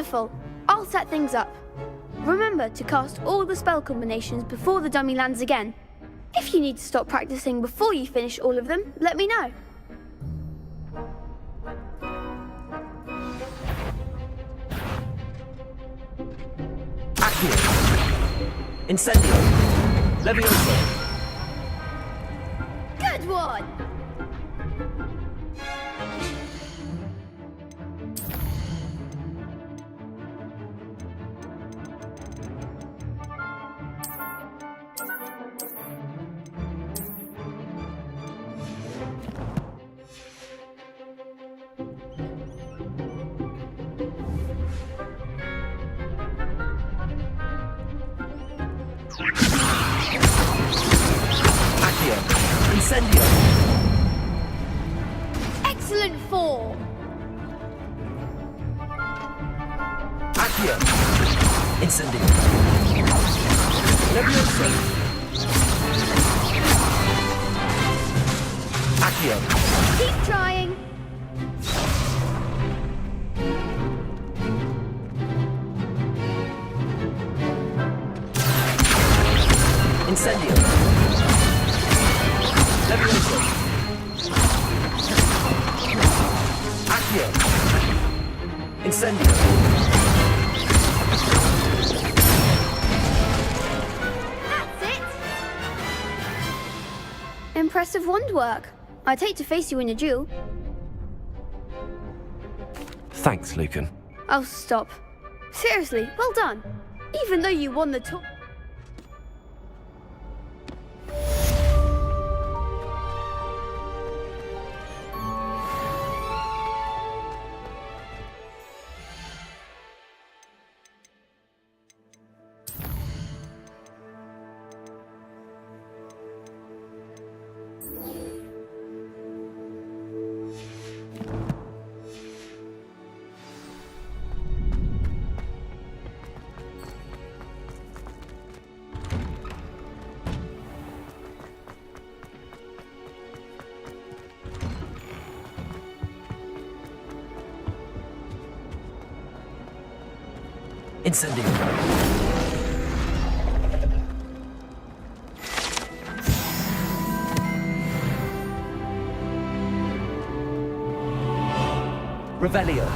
Wonderful. I'll set things up. Remember to cast all the spell combinations before the dummy lands again. If you need to stop practicing before you finish all of them, let me know. Accio. Incendio. Levioso. Good one! Accio. Incendio. Excellent form! Accio. Incendio. Levioso. Accio. Keep trying! Incendio. Levioso. Accio. Incendio. That's it! Impressive wand work. I'd hate to face you in a duel. Thanks, Lucan. Oh, stop. Seriously, well done. Even though you won the tour. Incendio. Revelio.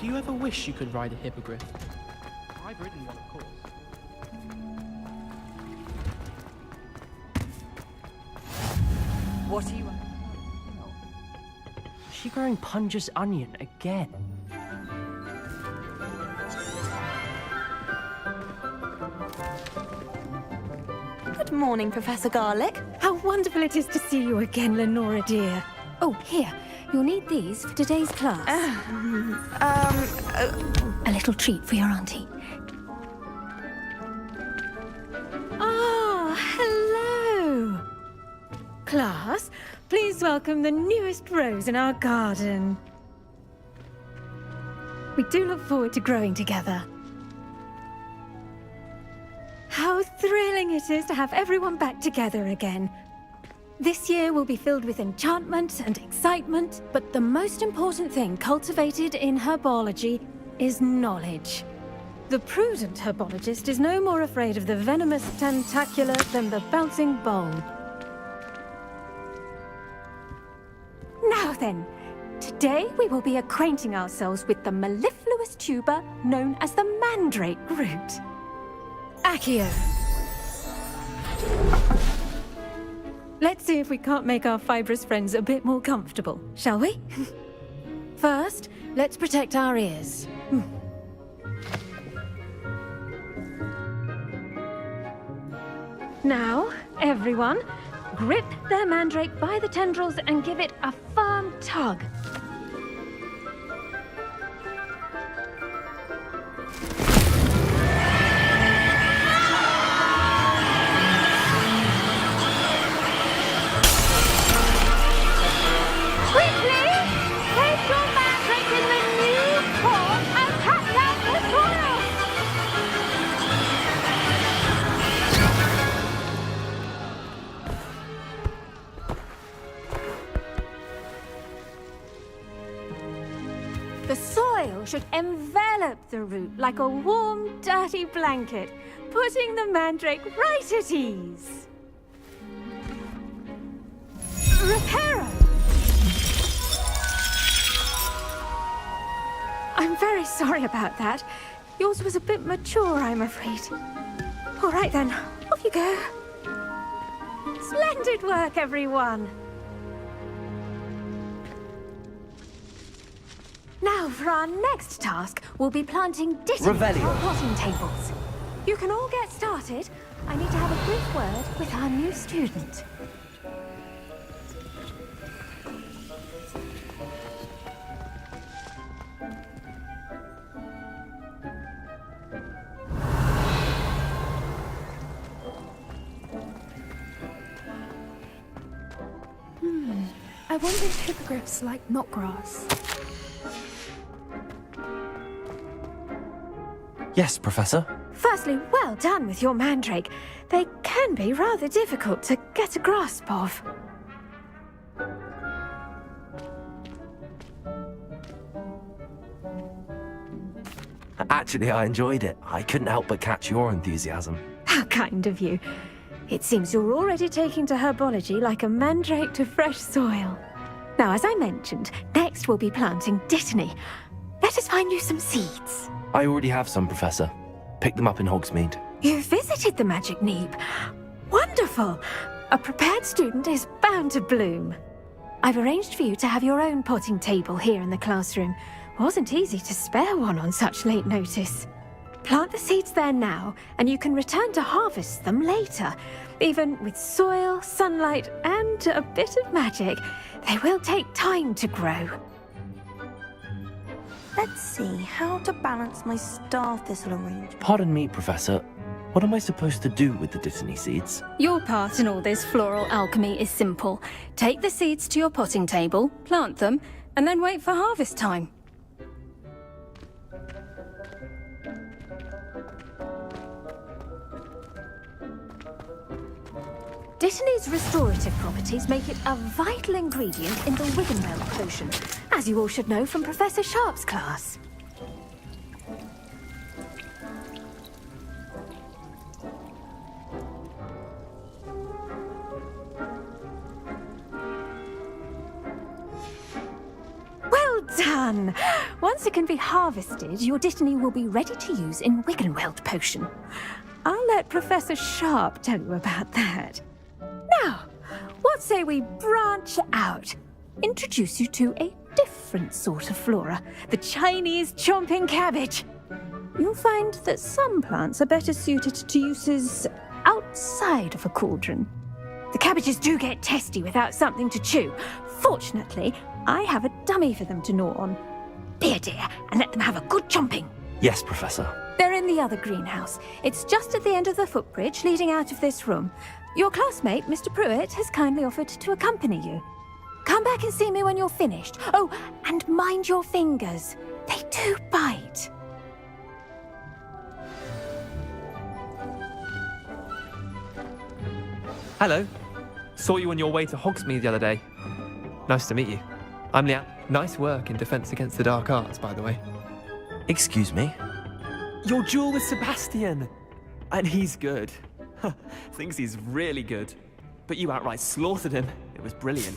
Do you ever wish you could ride a hippogriff? I've ridden one, of course. What are you... Is she growing Punja's onion again? Good morning, Professor Garlick. How wonderful it is to see you again, Lenora dear. Oh, here. You'll need these for today's class. A little treat for your auntie. Ah, hello. Class, please welcome the newest rose in our garden. We do look forward to growing together. How thrilling it is to have everyone back together again. This year will be filled with enchantment and excitement, but the most important thing cultivated in herbology is knowledge. The prudent herbologist is no more afraid of the venomous tentacula than the bouncing bowl. Now then. Today we will be acquainting ourselves with the mellifluous tuber known as the mandrake root. Accio. Let's see if we can't make our fibrous friends a bit more comfortable, shall we? First, let's protect our ears. Now, everyone, grip their mandrake by the tendrils and give it a firm tug. Quickly, place your mandrake in the new pot and cut down the soil. The soil should envelop the root like a warm, dirty blanket, putting the mandrake right at ease. Reparo! I'm very sorry about that. Yours was a bit mature, I'm afraid. All right then, off you go. Splendid work, everyone! Now, for our next task, we'll be planting dittany Revelio. on potting tables. You can all get started. I need to have a brief word with our new student. I wonder if hippogriffs like knotgrass. Yes, Professor. Firstly, well done with your mandrake. They can be rather difficult to get a grasp of. Actually, I enjoyed it. I couldn't help but catch your enthusiasm. How kind of you. It seems you're already taking to herbology like a mandrake to fresh soil. Now, as I mentioned, next we'll be planting dittany. Let us find you some seeds. I already have some, Professor. Picked them up in Hogsmeade. You visited the Magic Neep. Wonderful! A prepared student is bound to bloom. I've arranged for you to have your own potting table here in the classroom. Wasn't easy to spare one on such late notice. Plant the seeds there now, and you can return to harvest them later. Even with soil, sunlight, and a bit of magic, they will take time to grow. Let's see how to balance my star thistle arrangement. Pardon me, Professor. What am I supposed to do with the dittany seeds? Your part in all this floral alchemy is simple. Take the seeds to your potting table, plant them, and then wait for harvest time. Dittany's restorative properties make it a vital ingredient in the Wiggenweld potion, as you all should know from Professor Sharp's class. Well done! Once it can be harvested, your dittany will be ready to use in Wiggenweld potion. I'll let Professor Sharp tell you about that. Now, what say we branch out? Introduce you to a different sort of flora, the Chinese chomping cabbage. You'll find that some plants are better suited to uses outside of a cauldron. The cabbages do get testy without something to chew. Fortunately, I have a dummy for them to gnaw on. Be a dear and let them have a good chomping. Yes, Professor. They're in the other greenhouse. It's just at the end of the footbridge leading out of this room. Your classmate, Mr. Pruitt, has kindly offered to accompany you. Come back and see me when you're finished. Oh, and mind your fingers. They do bite. Hello. Saw you on your way to Hogsmeade the other day. Nice to meet you. I'm Liam. Nice work in Defense Against the Dark Arts, by the way. Excuse me? Your duel with Sebastian! And he's good. Thinks he's really good. But you outright slaughtered him. It was brilliant.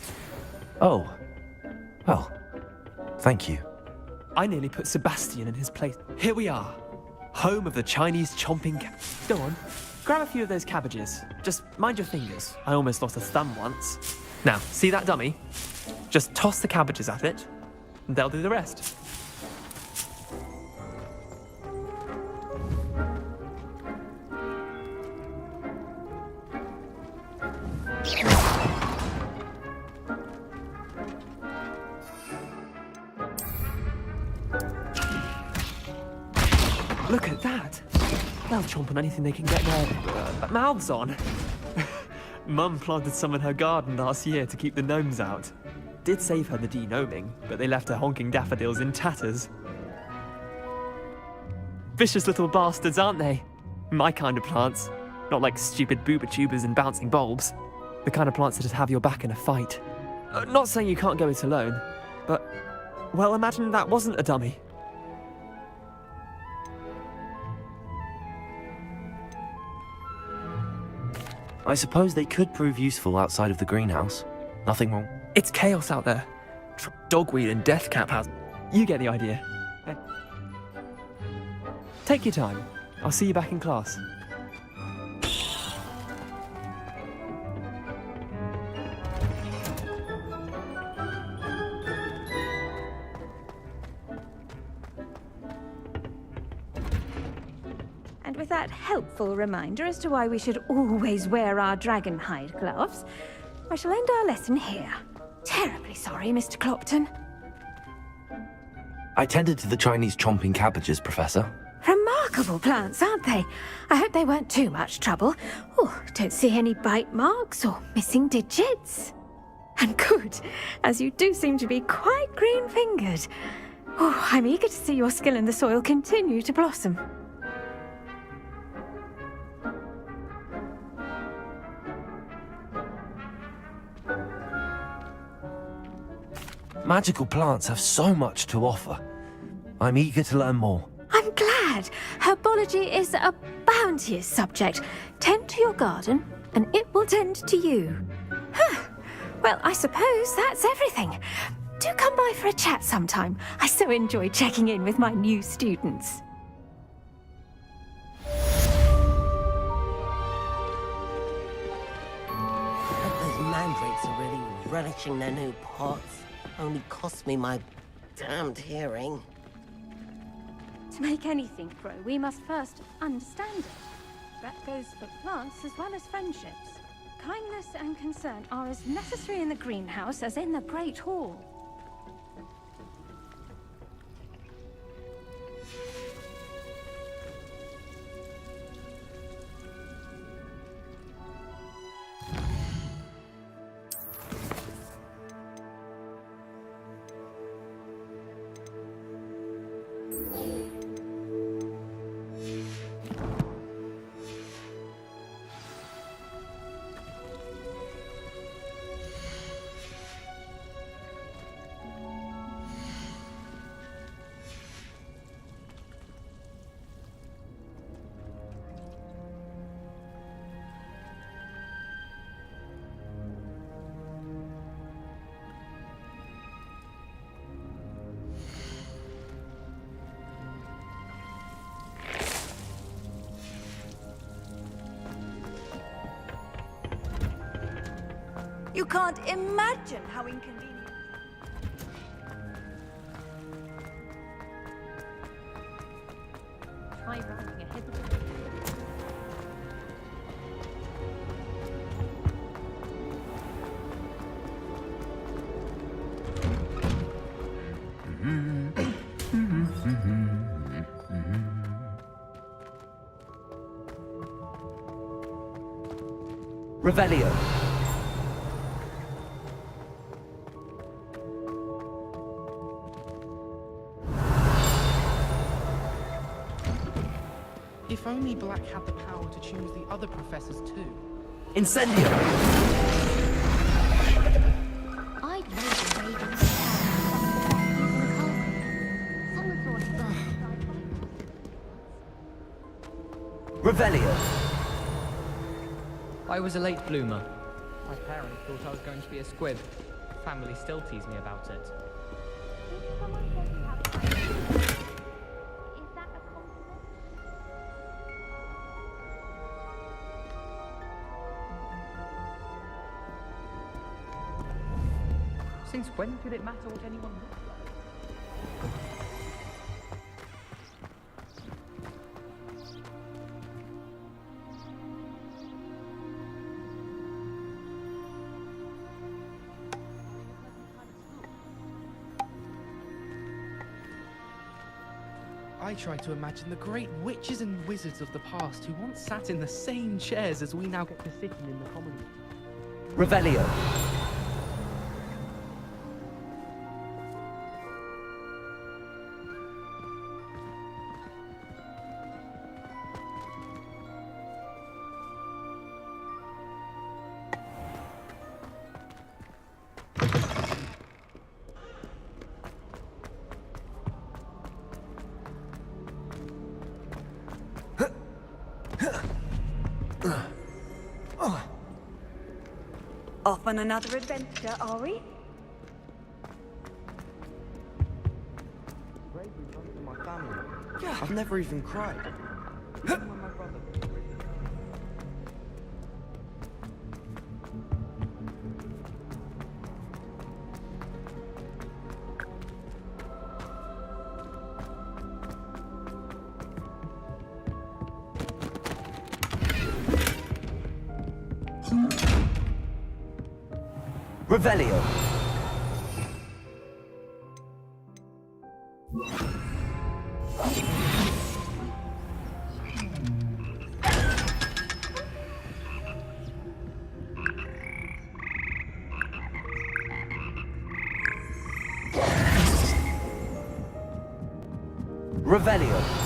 Oh. Well, thank you. I nearly put Sebastian in his place. Here we are, home of the Chinese chomping Go on, grab a few of those cabbages. Just mind your fingers. I almost lost a thumb once. Now, see that dummy? Just toss the cabbages at it, and they'll do the rest. Look at that! They'll chomp on anything they can get their mouths on. Mum planted some in her garden last year to keep the gnomes out. Did save her the de-gnoming, but they left her honking daffodils in tatters. Vicious little bastards, aren't they? My kind of plants. Not like stupid booba tubers and bouncing bulbs. The kind of plants that'd have your back in a fight. Not saying you can't go it alone, but, well, imagine that wasn't a dummy. I suppose they could prove useful outside of the greenhouse. Nothing wrong. It's chaos out there. Dogweed and deathcap has. You get the idea. Take your time. I'll see you back in class. And with that helpful reminder as to why we should always wear our dragon hide gloves, I shall end our lesson here. Terribly sorry, Mr. Clopton. I tended to the Chinese chomping cabbages, Professor. Remarkable plants, aren't they? I hope they weren't too much trouble. Oh, don't see any bite marks or missing digits. And good, as you do seem to be quite green-fingered. Oh, I'm eager to see your skill in the soil continue to blossom. Magical plants have so much to offer. I'm eager to learn more. I'm glad. Herbology is a bounteous subject. Tend to your garden, and it will tend to you. Huh. Well, I suppose that's everything. Do come by for a chat sometime. I so enjoy checking in with my new students. Those mandrakes are really relishing their new pots. Only cost me my damned hearing. To make anything grow, we must first understand it. That goes for plants as well as friendships. Kindness and concern are as necessary in the greenhouse as in the Great Hall. You can't imagine how inconvenient. Try rounding a hippogriff. Revelio. If only Black had the power to choose the other professors too. Incendio. I'd made the Ravens someone thought Revelio. I was a late bloomer. My parents thought I was going to be a squib. Family still tease me about it. Since when did it matter what anyone looks like? I try to imagine the great witches and wizards of the past who once sat in the same chairs as we now get to sit in the common room. Revelio. Off on another adventure, are we? My family. Yeah, I've never even cried. Even when my brother. Revelio. Revelio.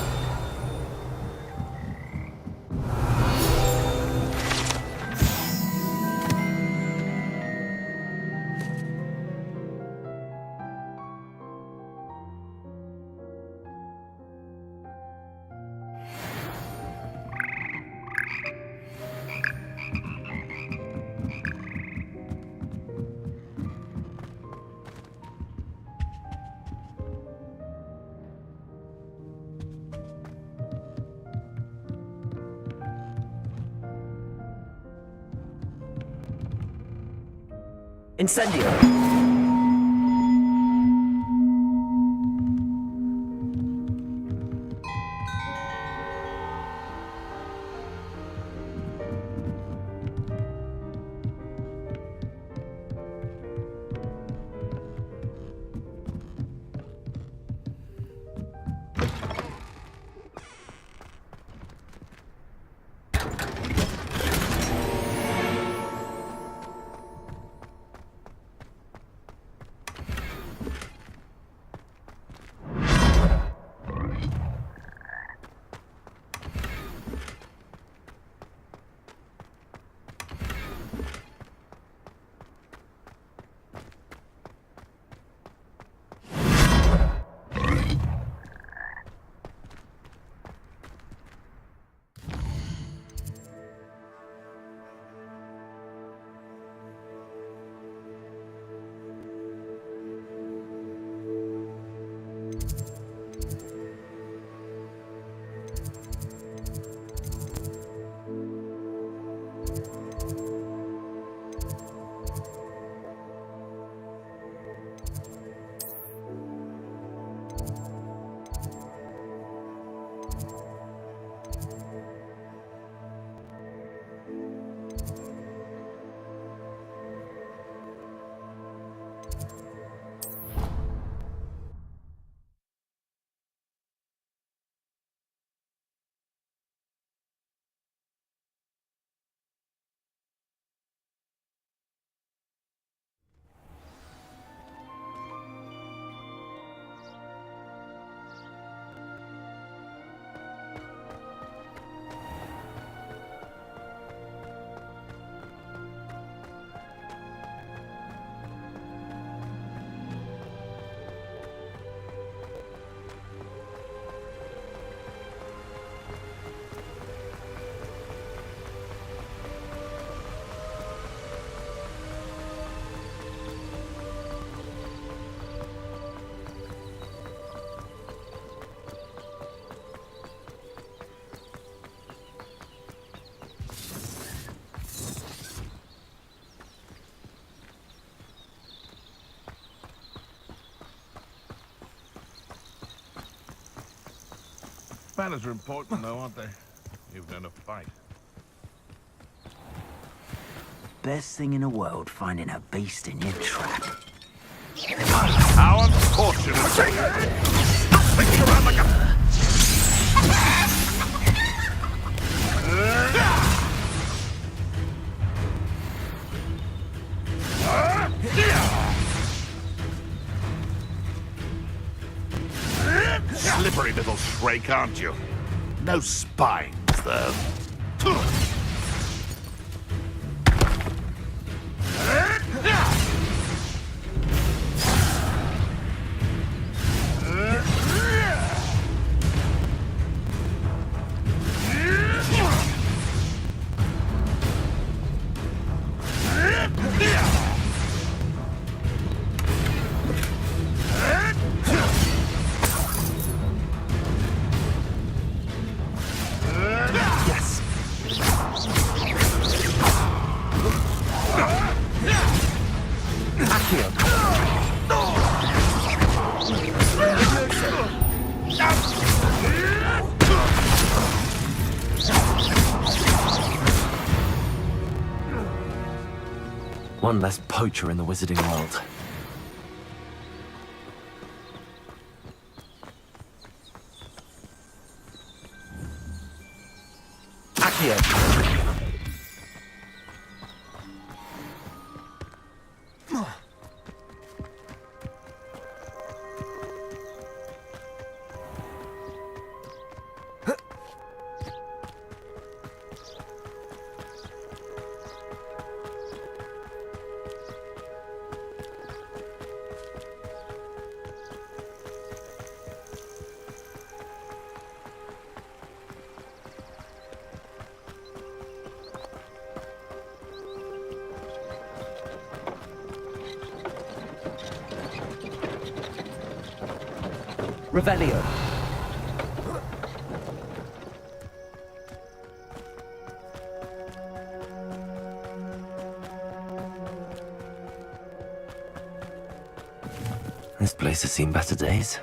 Incendio. Manners are important, though, aren't they? Even in a fight. Best thing in the world, finding a beast in your trap. How unfortunate! Stop thinking around like a... Slippery little shrike, aren't you? No spines, though. One less poacher in the wizarding world. Accio! Revelio. This place has seen better days.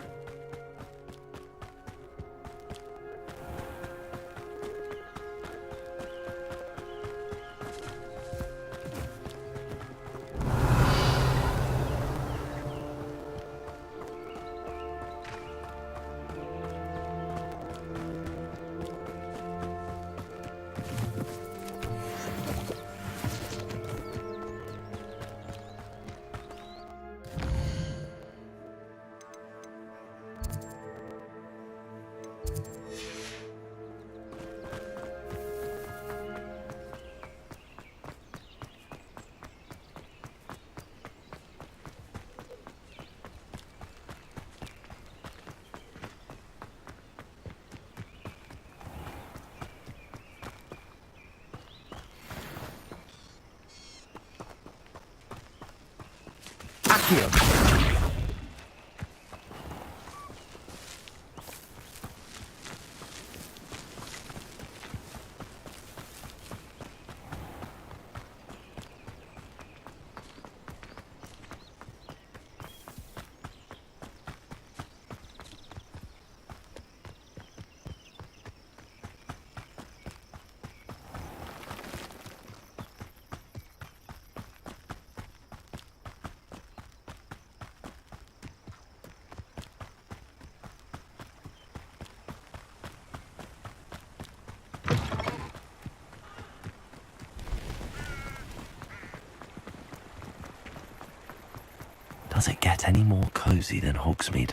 Does it get any more cozy than Hogsmeade?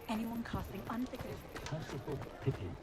Anyone casting unforgiving. Merciful Pippin.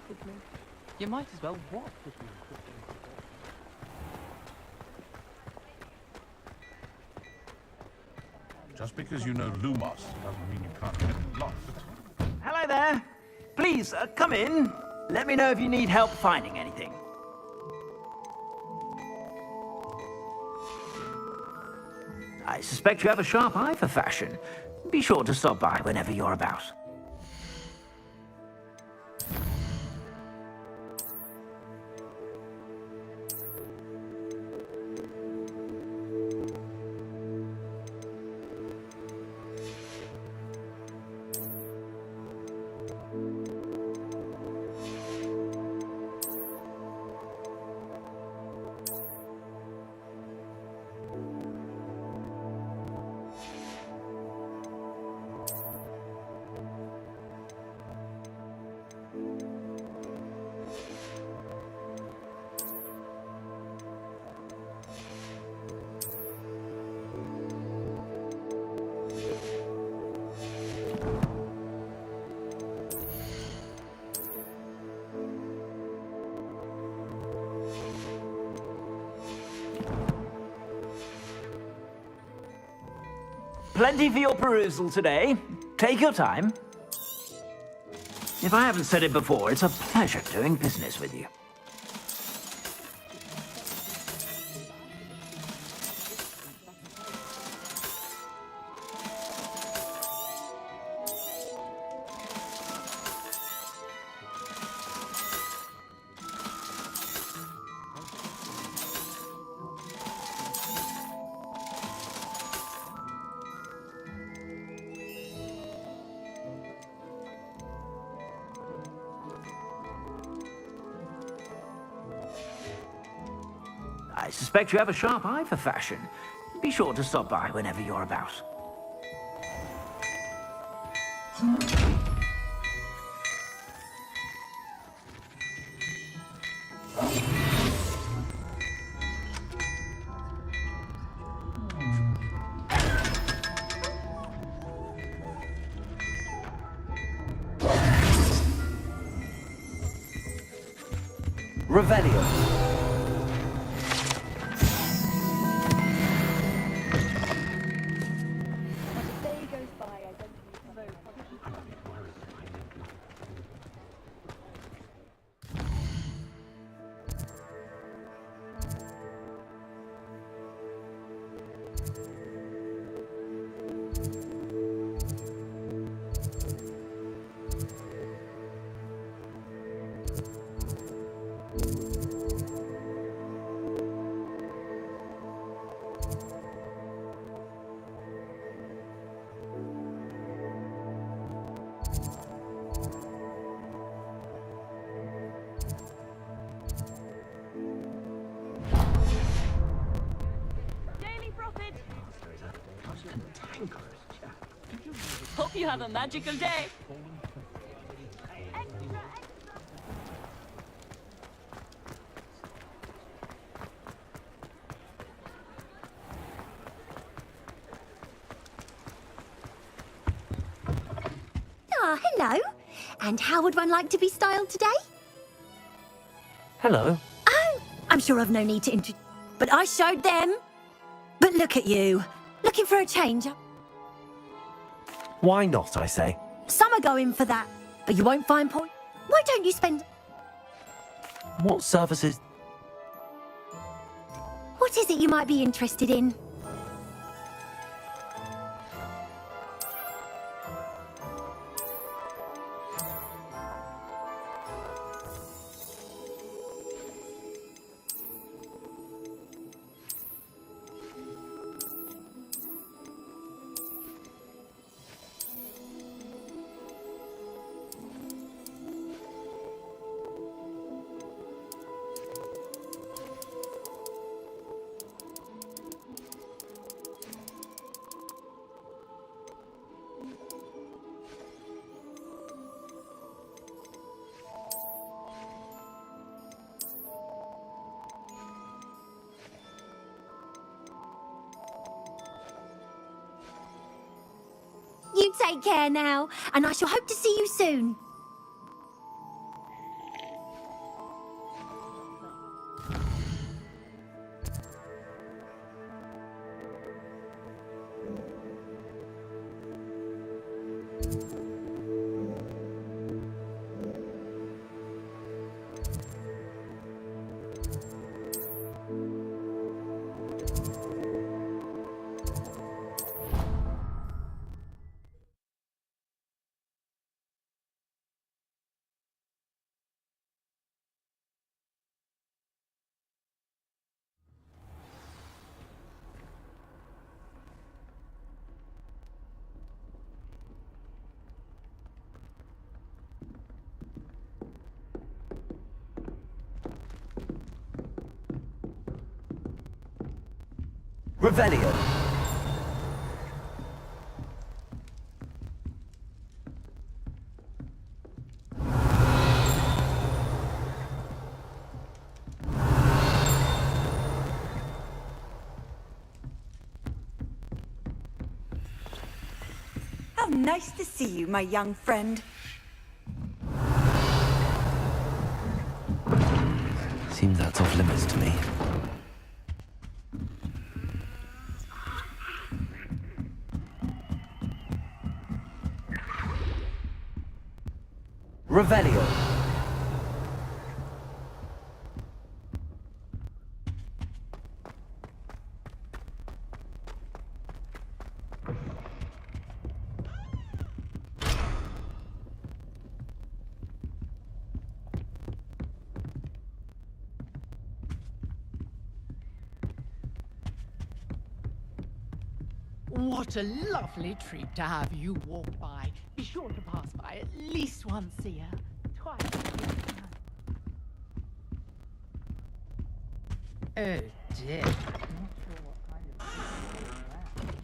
with me? You might as well walk with me. Just because you know Lumos doesn't mean you can't get it lost. Hello there. Please, come in. Let me know if you need help finding anything. I suspect you have a sharp eye for fashion. Be sure to stop by whenever you're about. Plenty for your perusal today. Take your time. If I haven't said it before, it's a pleasure doing business with you. I suspect you have a sharp eye for fashion. Be sure to stop by whenever you're about. Revelio. Hope you have a magical day. Ah, hello. And how would one like to be styled today? Hello. Oh, I'm sure I've no need to introduce, but I showed them. But look at you, looking for a change. Why not, I say? Some are going for that, but you won't find point. Why don't you spend... What services? What is it you might be interested in? You take care now, and I shall hope to see you soon. Revelio. How nice to see you, my young friend. Seems that's off limits to me. Revelio. What a lovely treat to have you walk by. Be sure to pass by at least once a year. Twice a year. Oh dear. Not sure what kind of people are around.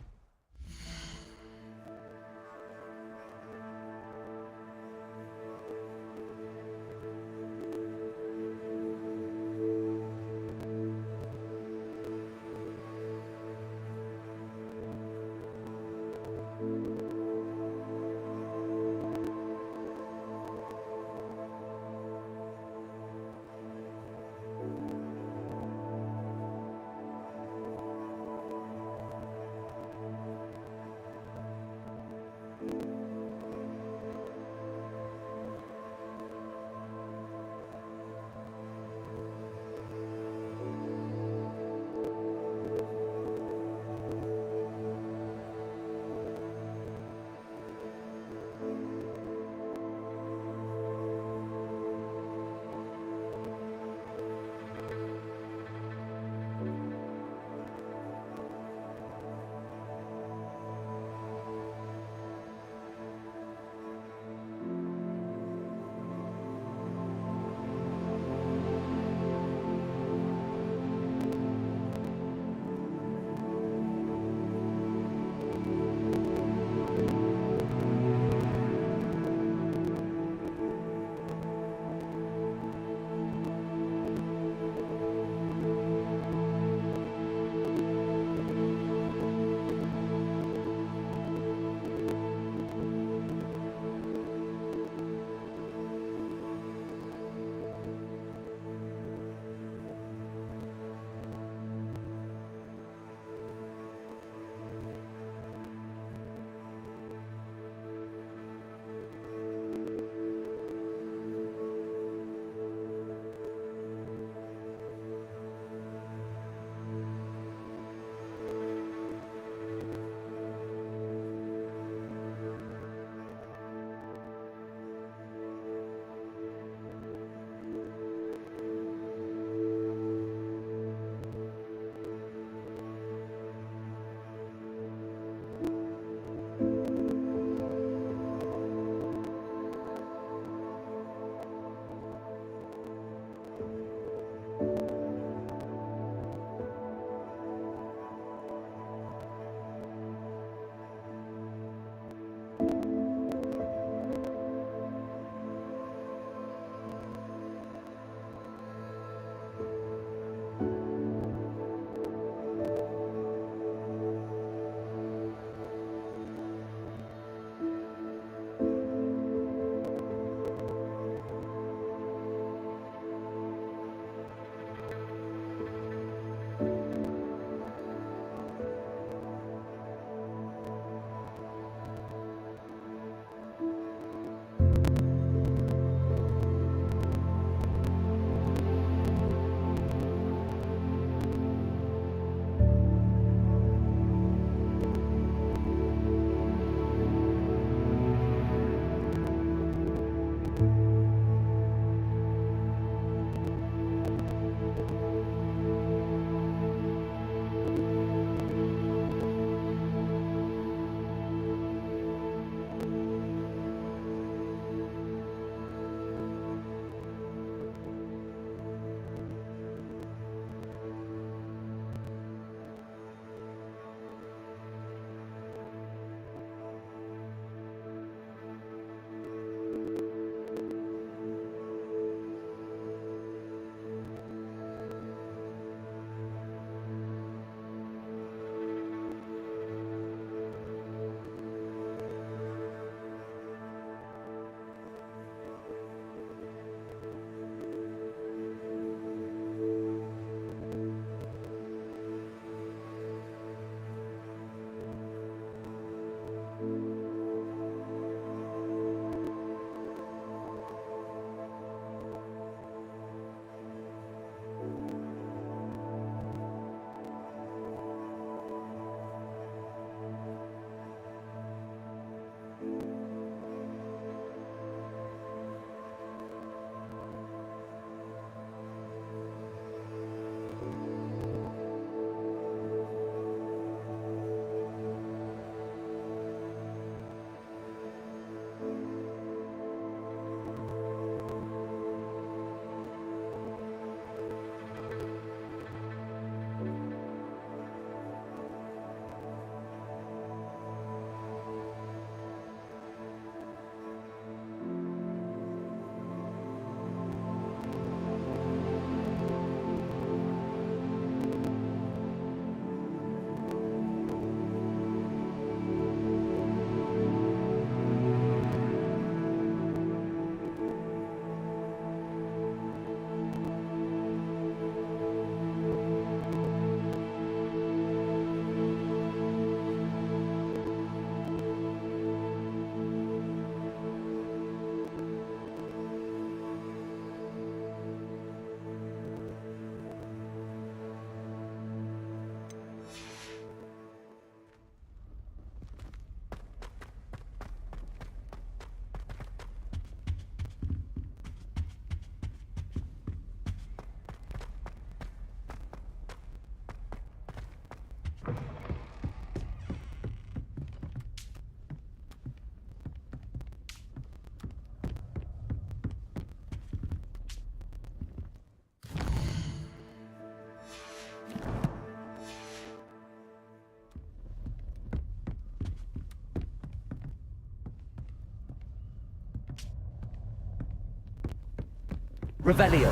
Revelio.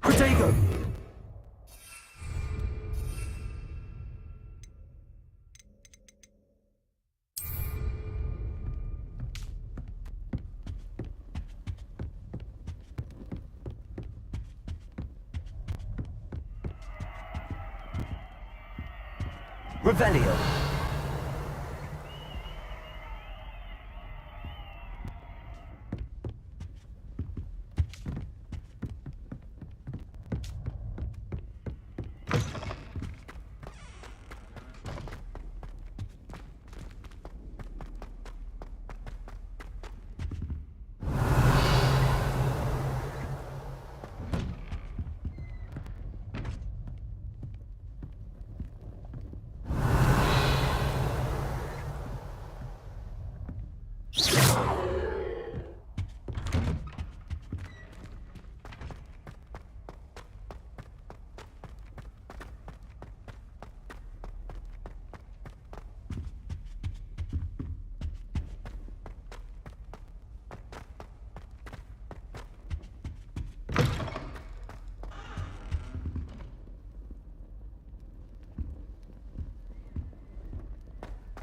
Protego! Revelio.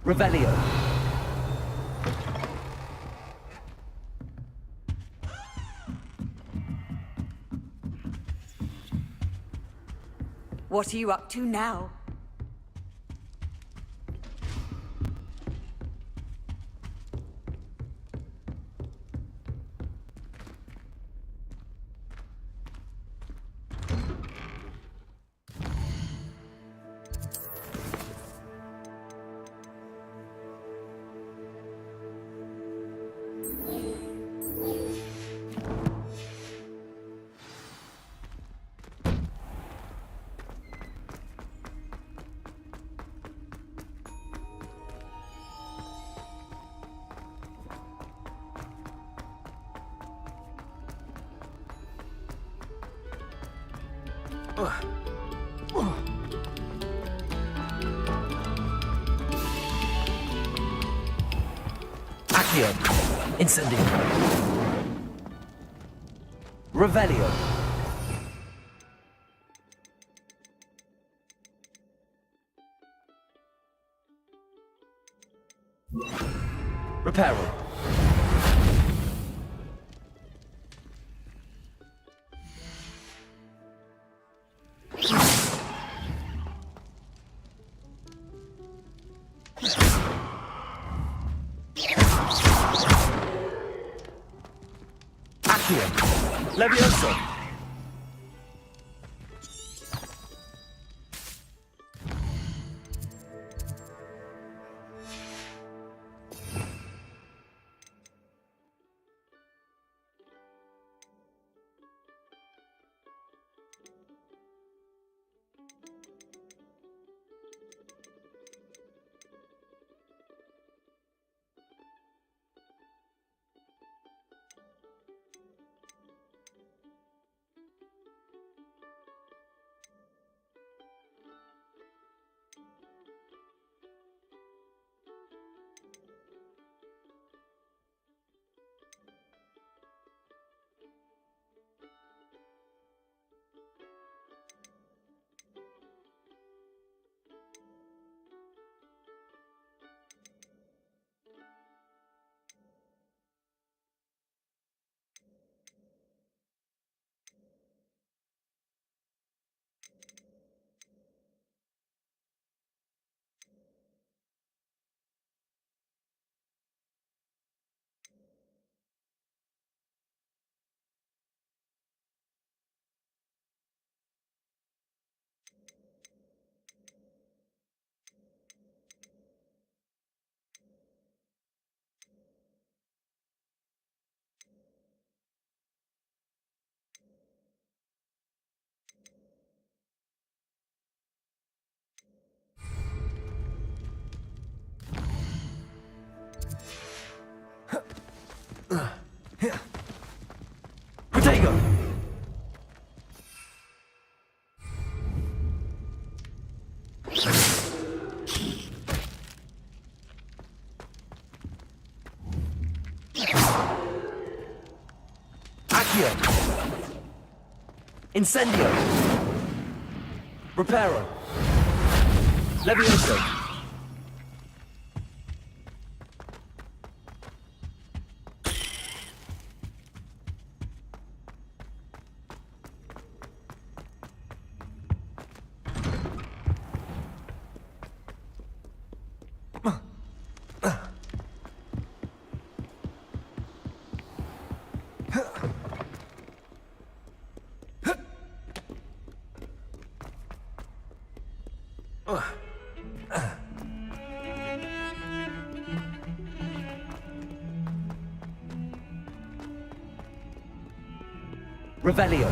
Revelio. What are you up to now? Accio. Incendio. Revelio. Reparo. Accio! Levioso! Protego! Accio! Incendio! Reparo! Levioso! Revelio.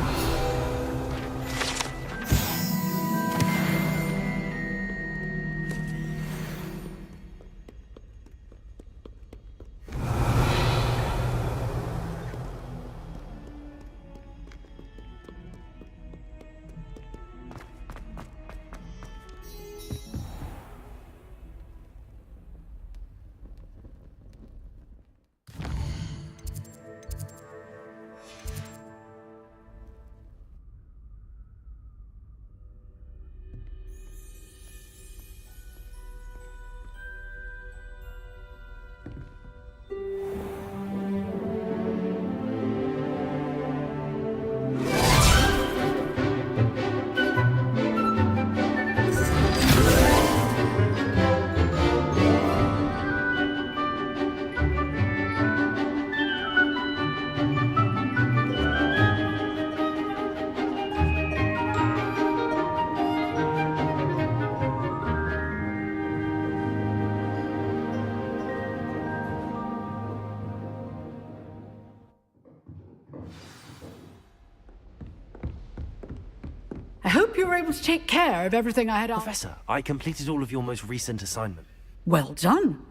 I hope you were able to take care of everything I had on. Professor, I completed all of your most recent assignment. Well done.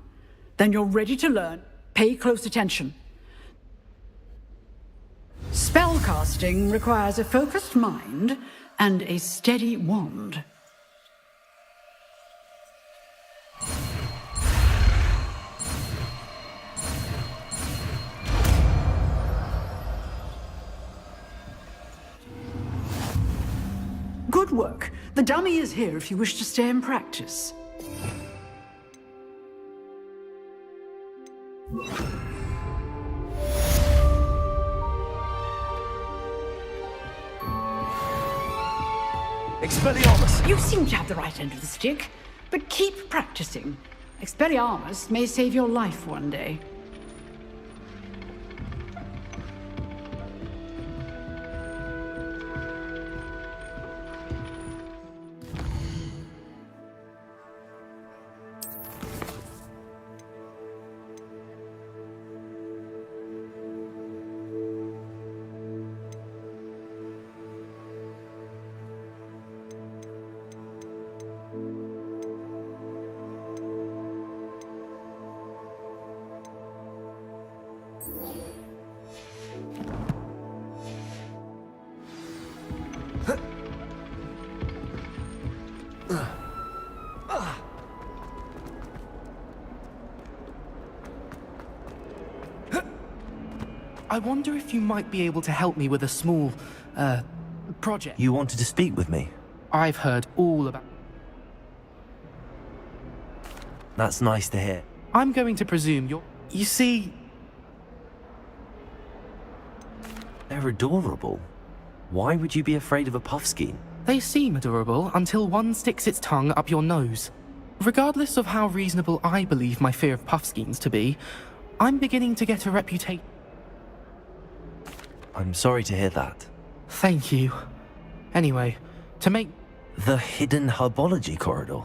Then you're ready to learn. Pay close attention. Spellcasting requires a focused mind and a steady wand. Good work. The dummy is here if you wish to stay and practice. Expelliarmus! You seem to have the right end of the stick, but keep practicing. Expelliarmus may save your life one day. I wonder if you might be able to help me with a small, project. You wanted to speak with me? I've heard all about... That's nice to hear. I'm going to presume you're... You see... They're adorable. Why would you be afraid of a puffskein? They seem adorable until one sticks its tongue up your nose. Regardless of how reasonable I believe my fear of puffskeins to be, I'm beginning to get a reputation. I'm sorry to hear that. Thank you. Anyway, to make... The hidden herbology corridor?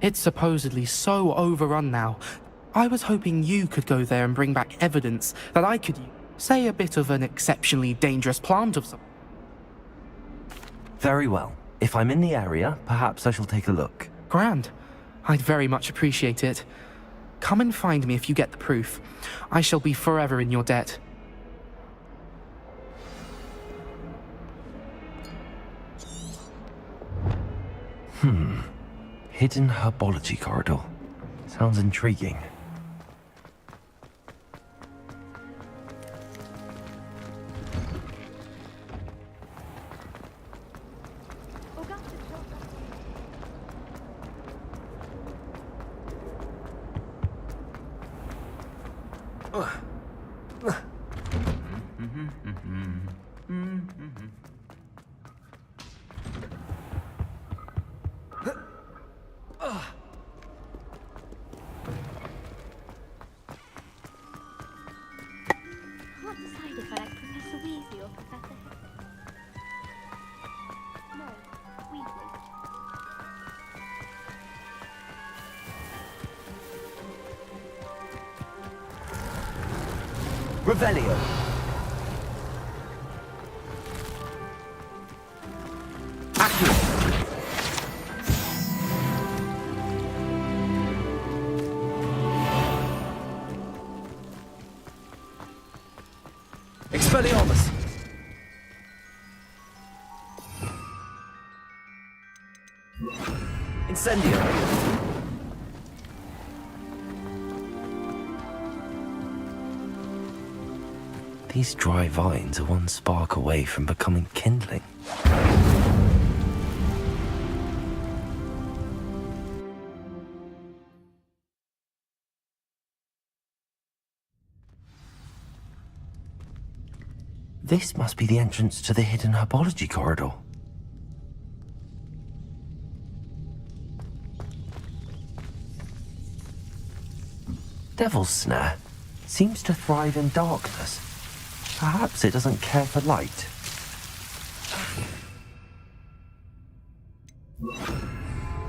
It's supposedly so overrun now. I was hoping you could go there and bring back evidence that I could use. Say a bit of an exceptionally dangerous plant of some... Very well. If I'm in the area, perhaps I shall take a look. Grand. I'd very much appreciate it. come and find me if you get the proof. I shall be forever in your debt. Hidden herbology corridor. Sounds intriguing. Can't decide if I like Professor Weasley or Professor No, Weasley. Revelio. Expelliarmus. Incendio. These dry vines are one spark away from becoming kindling. This must be the entrance to the hidden herbology corridor. Devil's Snare seems to thrive in darkness. Perhaps it doesn't care for light.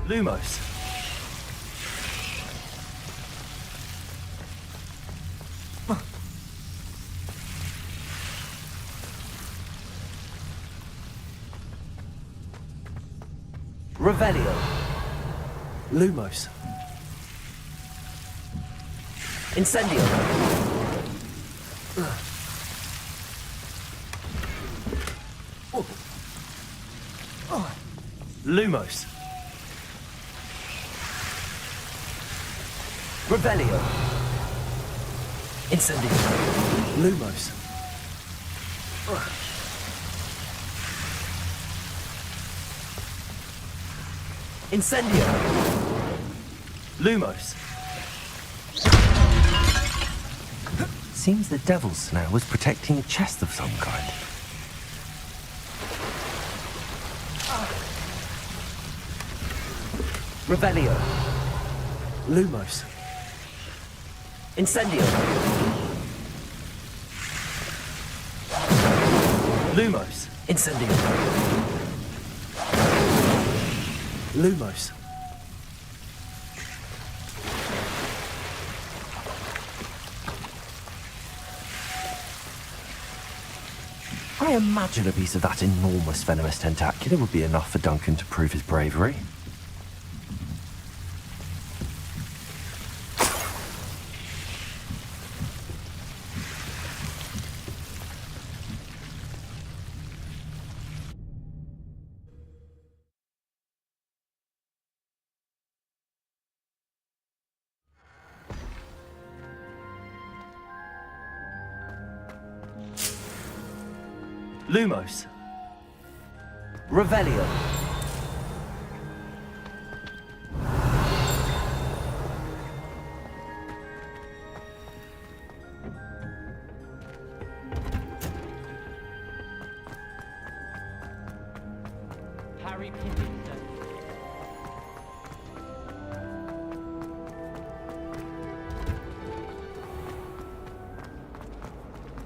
Lumos. Revelio. Lumos. Incendio. Lumos. Revelio. Incendio. Lumos. Incendio. Lumos. Seems the Devil's Snare was protecting a chest of some kind. Revelio. Lumos. Incendio. Lumos. Incendio. Lumos. I imagine a piece of that enormous venomous tentacula would be enough for Duncan to prove his bravery. Lumos. Revelio. Harry Pippington.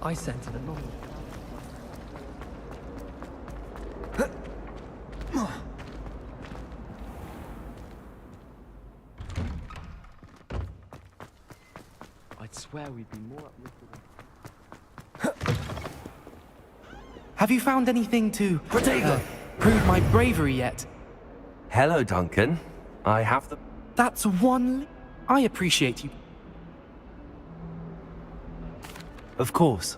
I sent an anomaly. I'd swear we'd be more uplifted. Have you found anything to Protego! prove my bravery yet? Hello, Duncan. I have the... That's one... I appreciate you. Of course.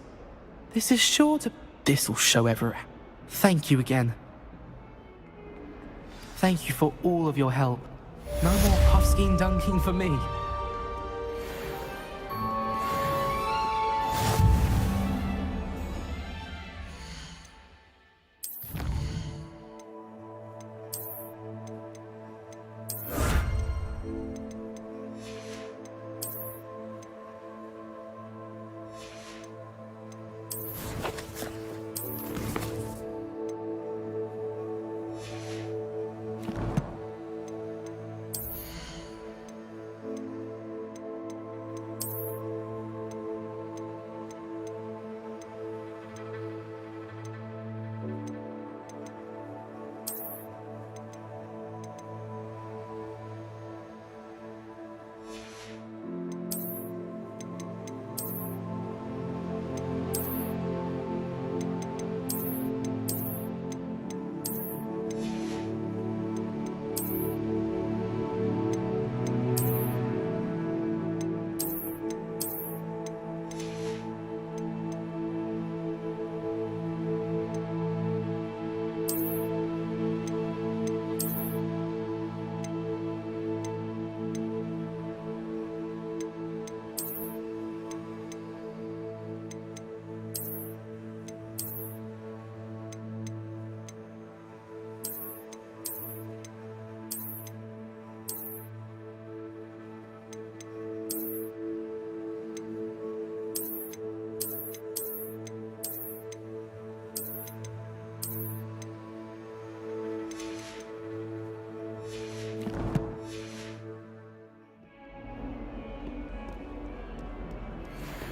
This is sure to... This'll show everyone. Thank you again. Thank you for all of your help. No more puffskein dunking for me.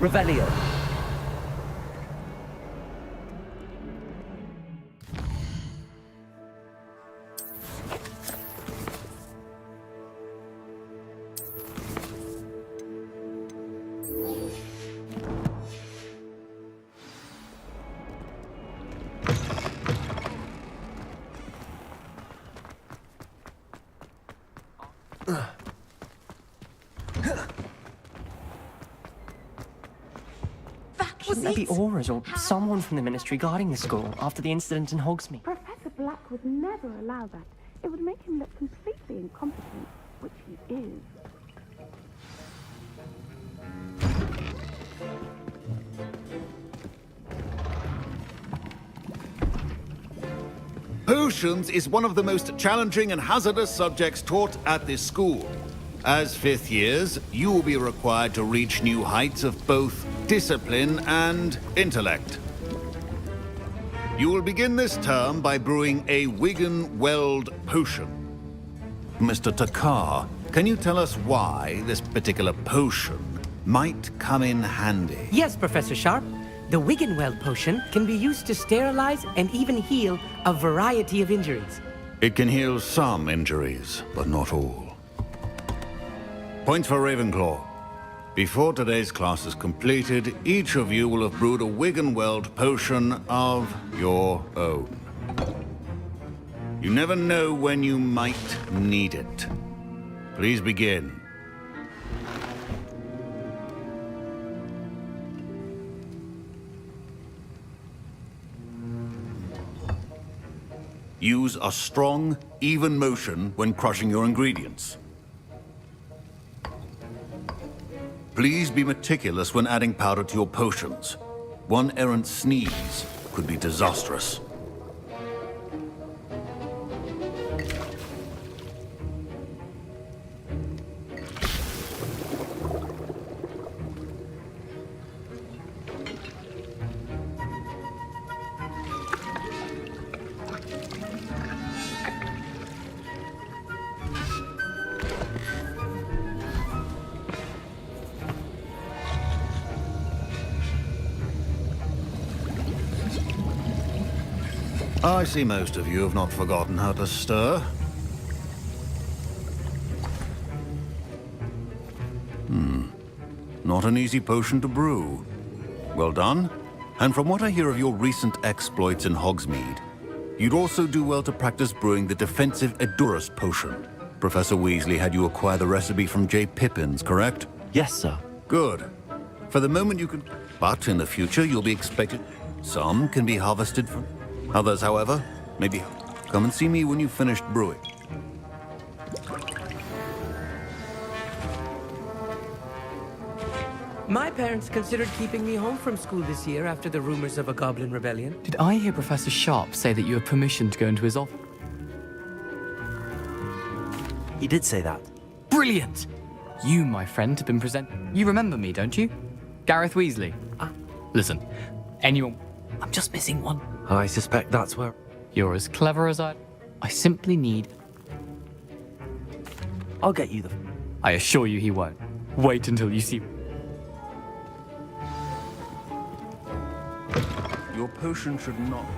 Revelio. Shouldn't there be auras or someone from the ministry guarding the school after the incident in Hogsmeade? Professor Black would never allow that. It would make him look completely incompetent, which he is. Potions is one of the most challenging and hazardous subjects taught at this school. As fifth years, you will be required to reach new heights of both discipline and intellect. You will begin this term by brewing a Wigan-Weld potion. Mr. Takar, can you tell us why this particular potion might come in handy? Yes, Professor Sharp. The Wigan-Weld potion can be used to sterilize and even heal a variety of injuries. It can heal some injuries, but not all. Points for Ravenclaw. Before today's class is completed, each of you will have brewed a Wigan-Weld potion of your own. You never know when you might need it. Please begin. Use a strong, even motion when crushing your ingredients. Please be meticulous when adding powder to your potions. One errant sneeze could be disastrous. I see most of you have not forgotten how to stir. Not an easy potion to brew. Well done. And from what I hear of your recent exploits in Hogsmeade, you'd also do well to practice brewing the defensive Edurus potion. Professor Weasley had you acquire the recipe from J. Pippins, correct? Yes, sir. Good. For the moment you can... But in the future, you'll be expected. Some can be harvested from others, however. Maybe come and see me when you've finished brewing. My parents considered keeping me home from school this year after the rumors of a goblin rebellion. Did I hear Professor Sharp say that you have permission to go into his office? He did say that. Brilliant! You, my friend, have been You remember me, don't you? Gareth Weasley. Listen, anyone... I'm just missing one. I suspect that's where... You're as clever as I simply need... I'll get you the... I assure you he won't. Wait until you see... Your potion should not be.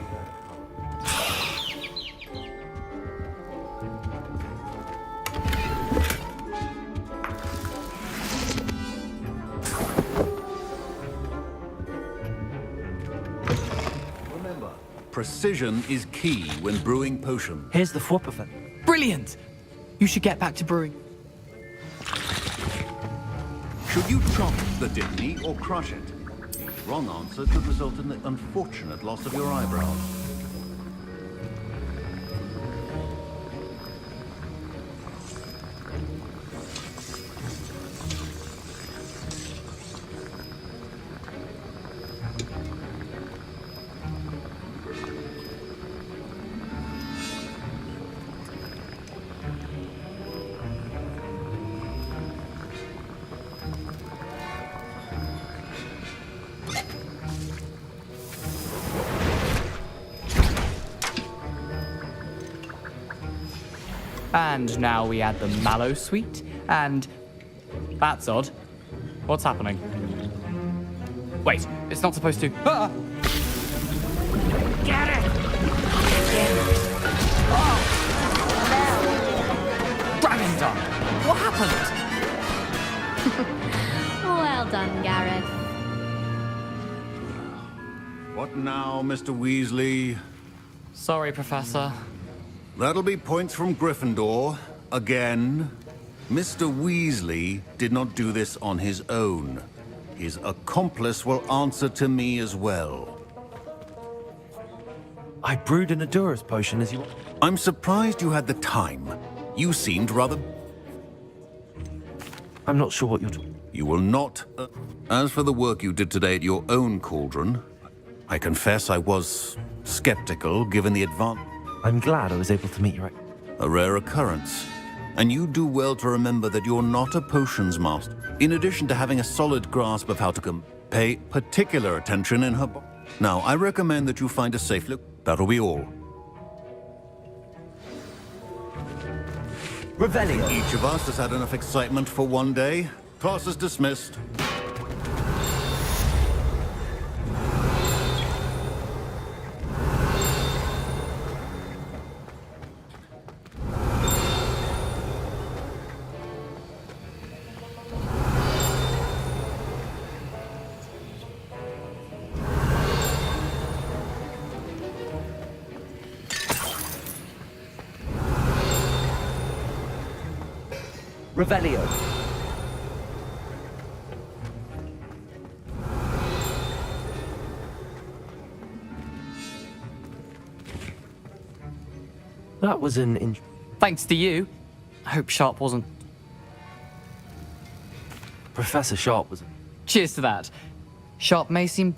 Remember, precision is key when brewing potions. Here's the Fwopperfen. Brilliant! You should get back to brewing. Should you chop the Dipney or crush it? The wrong answer could result in the unfortunate loss of your eyebrows. And now we add the mallow sweet, and... That's odd. What's happening? Wait, it's not supposed to... Ah! Get it! Dragon Dog! What happened? Well done, Gareth. What now, Mr. Weasley? Sorry, Professor. That'll be points from Gryffindor. Again. Mr. Weasley did not do this on his own. His accomplice will answer to me as well. I brewed an Adura's potion as you... I'm surprised you had the time. You seemed rather... I'm not sure what you're talking... You will not... As for the work you did today at your own cauldron, I confess I was skeptical given the advance... I'm glad I was able to meet your... A rare occurrence. And you do well to remember that you're not a potions master. In addition to having a solid grasp of how to pay particular attention in her... Now, I recommend that you find a safe look. That'll be all. Revelio. Each of us has had enough excitement for one day. Class is dismissed. Revelio. That was an... Thanks to you. I hope Sharp wasn't... Professor Sharp was... Cheers to that. Sharp may seem...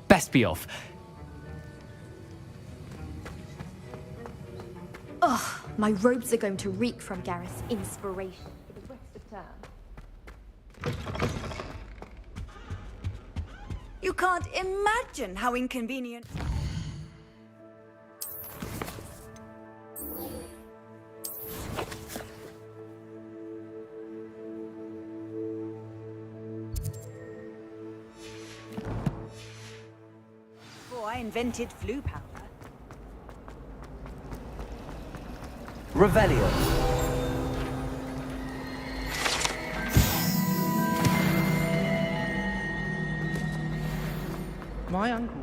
Best be off. Ugh, my robes are going to reek from Gareth's inspiration for the rest of term. You can't imagine how inconvenient. Before I invented flu powder. Revelio. My uncle.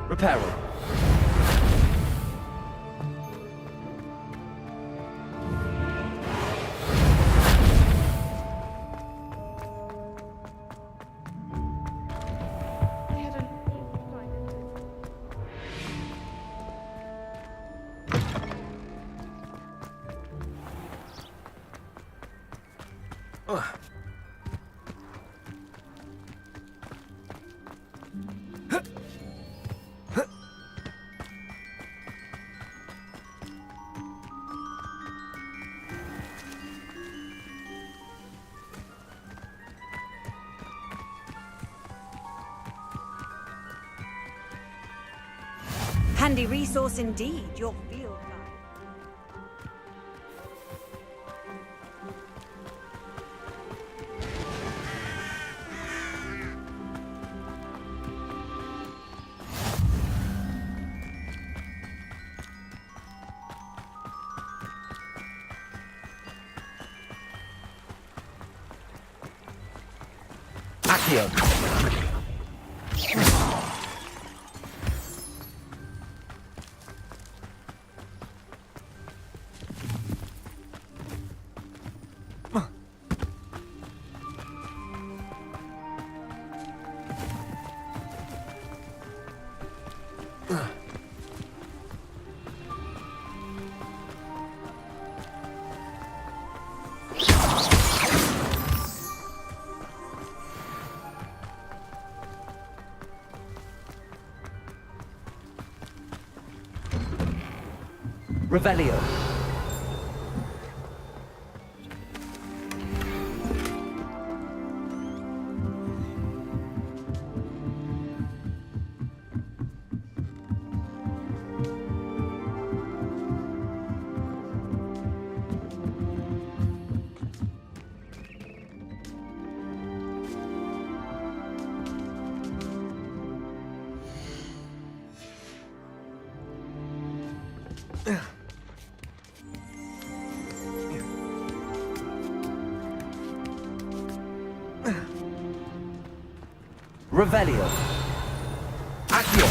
Repairing. Handy resource indeed, your field guide. Accio. Revelio. Revelio. Accio.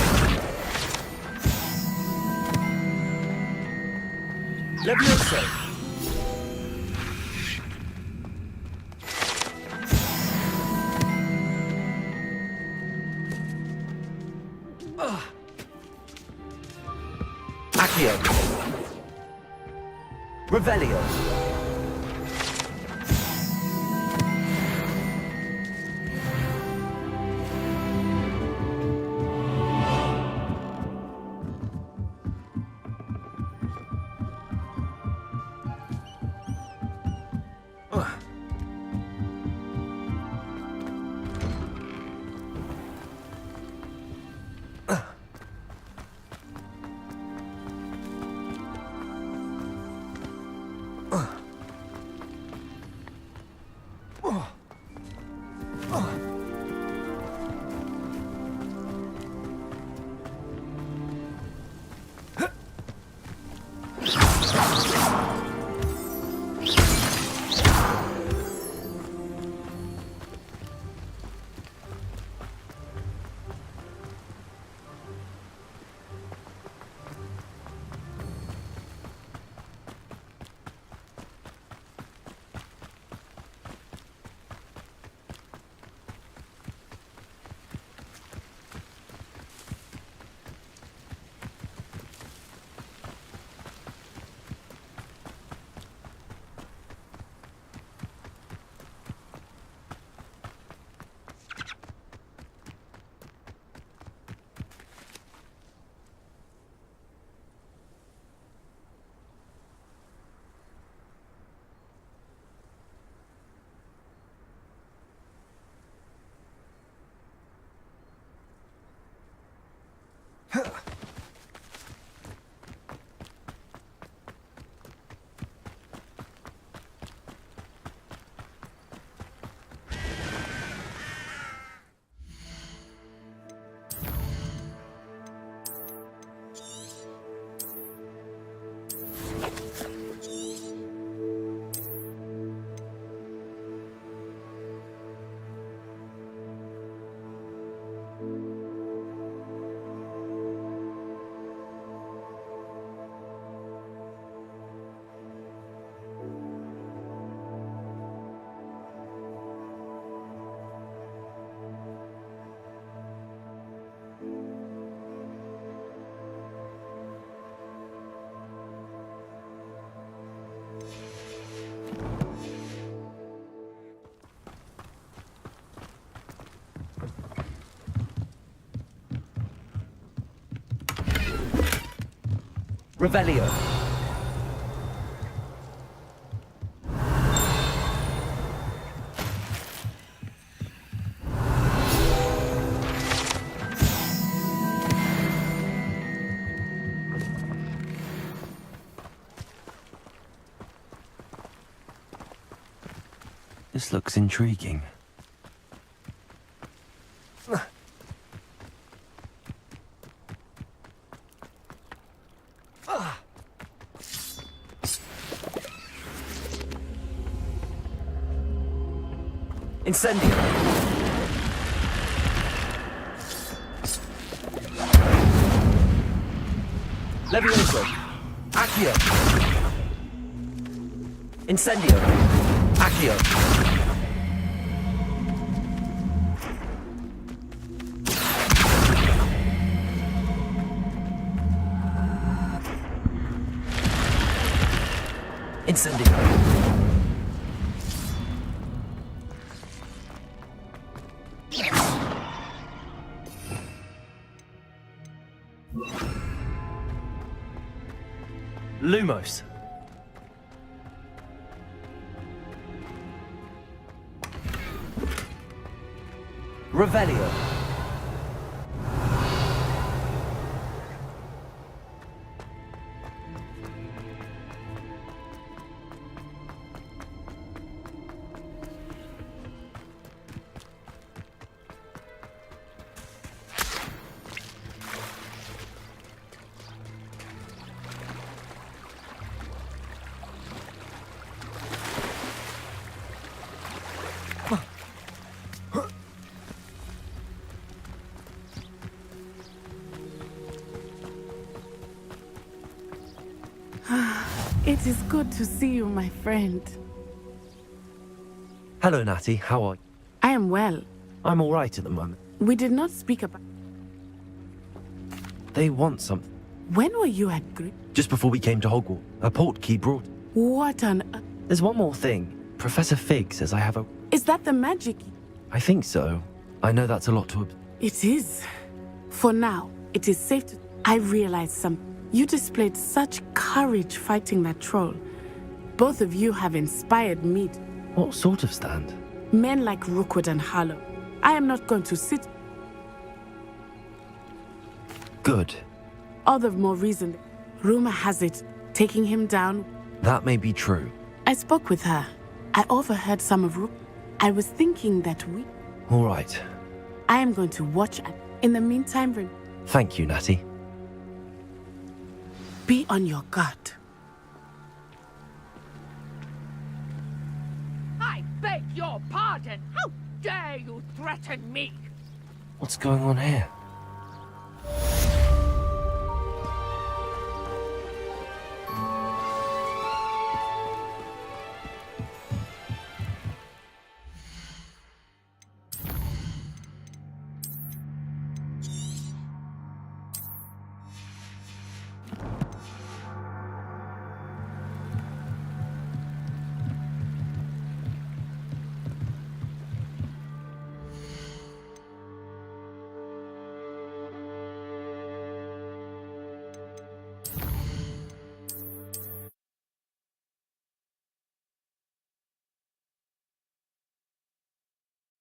Levioso. Accio. Revelio. Ugh. Revelio. This looks intriguing. Incendio. Levioso. Accio. Incendio. Accio. Incendio. Lumos. Revelio. It is good to see you, my friend. Hello, Natty. How are you? I am well. I'm all right at the moment. We did not speak about... They want something. When were you at Greek? Just before we came to Hogwarts, a portkey brought. What on... There's one more thing. Professor Fig says I have a... Is that the magic? I think so. I know that's a lot to... It is. For now, it is safe to... I realize something. You displayed such courage fighting that troll. Both of you have inspired me. What sort of stand? Men like Rookwood and Harlow. I am not going to sit... Good. All the more reason. Rumor has it, taking him down... That may be true. I spoke with her. I overheard some of Rook. I was thinking that we... All right. I am going to watch and... In the meantime... Thank you, Natty. Be on your guard. I beg your pardon. How dare you threaten me? What's going on here?